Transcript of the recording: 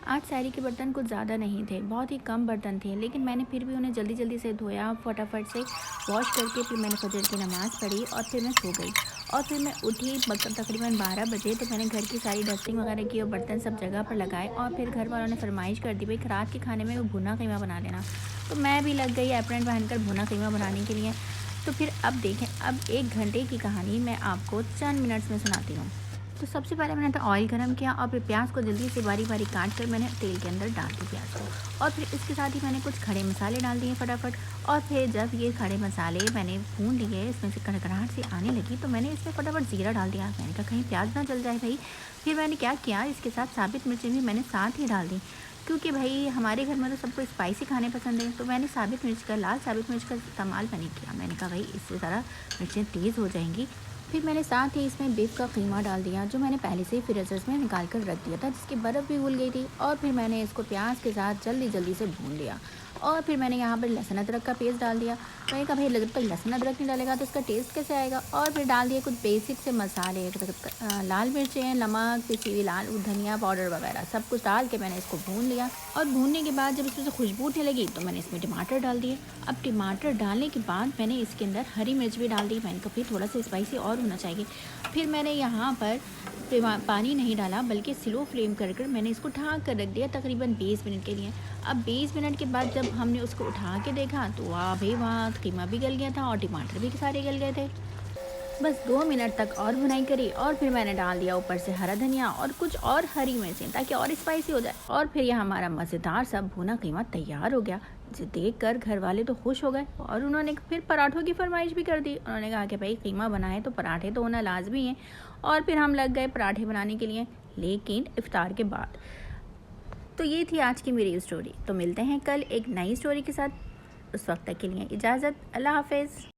आज सहरी के बर्तन कुछ ज़्यादा नहीं थे, बहुत ही कम बर्तन थे, लेकिन मैंने फिर भी उन्हें जल्दी-जल्दी से धोया, फटाफट से वॉश करके फिर मैंने फ़जर की नमाज़ पढ़ी और फिर मैं सो गई। और फिर मैं उठी तकरीबन 12 बजे, तो मैंने घर की सारी डस्टिंग वगैरह की और बर्तन सब जगह पर लगाए और फिर घर वालों ने फ़रमाइश कर दी, भई रात के खाने में वो भुना कीमा बना लेना। तो मैं भी लग गई एप्रन पहनकर भुना कीमा बनाने के लिए। तो फिर अब देखें, अब 1 घंटे की कहानी मैं आपको चंद मिनट्स में सुनाती हूँ। तो सबसे पहले मैंने तो ऑयल गरम किया और फिर प्याज को जल्दी से बारीक-बारीक काट कर मैंने तेल के अंदर डाल दी प्याज को, और फिर इसके साथ ही मैंने कुछ खड़े मसाले डाल दिए फटाफट। और फिर जब ये खड़े मसाले मैंने भून लिए, इसमें से कड़कड़ाहट सी आने लगी, तो मैंने इसमें फटाफट ज़ीरा डाल दिया। मैंने कहा कहीं प्याज ना जल जाए भाई। फिर मैंने क्या किया, इसके साथ साबित मिर्चें भी मैंने साथ ही डाल दी, क्योंकि भाई हमारे घर में तो सबको स्पाइसी खाने पसंद है। तो मैंने लाल साबित मिर्च का इस्तेमाल मैंने किया। मैंने कहा भाई इससे ज़रा मिर्चें तेज़ हो जाएंगी। फिर मैंने साथ ही इसमें बीफ का कीमा डाल दिया, जो मैंने पहले से ही फ्रीज़र्स में निकाल कर रख दिया था, जिसकी बर्फ़ भी घुल गई थी। और फिर मैंने इसको प्याज के साथ जल्दी से भून लिया। और फिर मैंने यहाँ पर लहसुन अदरक का पेस्ट डाल दिया। मैंने कहा भाई जब तक लहसुन अदरक नहीं डालेगा तो इसका टेस्ट कैसे आएगा। और फिर डाल दिए कुछ बेसिक से मसाले, लाल मिर्चें, नमक, पिसी हुई लाल धनिया पाउडर वगैरह सब कुछ डाल के मैंने इसको भून लिया। और भूनने के बाद जब इसमें से खुशबू उठने लगी, तो मैंने इसमें टमाटर डाल दिए। अब टमाटर डालने के बाद मैंने इसके अंदर हरी मिर्च भी डाल दी। मैंने कहा फिर थोड़ा सा स्पाइसी और होना चाहिए। फिर मैंने यहाँ पर पानी नहीं डाला, बल्कि स्लो फ्लेम कर मैंने इसको ढक कर रख दिया तकरीबन 20 मिनट के लिए। अब 20 मिनट के बाद जब हमने उसको उठा के देखा, तो वाह भाई वाह, कीमा भी गल गया था और टमाटर भी सारे गल गए थे। बस 2 मिनट तक और भुनाई करी और फिर मैंने डाल दिया ऊपर से हरा धनिया और कुछ और हरी मिर्चें, ताकि और स्पाइसी हो जाए। और फिर यह हमारा मज़ेदार सा भुना कीमा तैयार हो गया, जिसे देखकर घर वाले तो खुश हो गए और उन्होंने फिर पराठों की फरमाइश भी कर दी। उन्होंने कहा कि भाई कीमा बनाए तो पराठे तो होना लाजमी है। और फिर हम लग गए पराठे बनाने के लिए, लेकिन इफ्तार के बाद। तो ये थी आज की मेरी स्टोरी। तो मिलते हैं कल एक नई स्टोरी के साथ। उस वक्त तक के लिए इजाज़त, अल्लाह हाफ़िज़।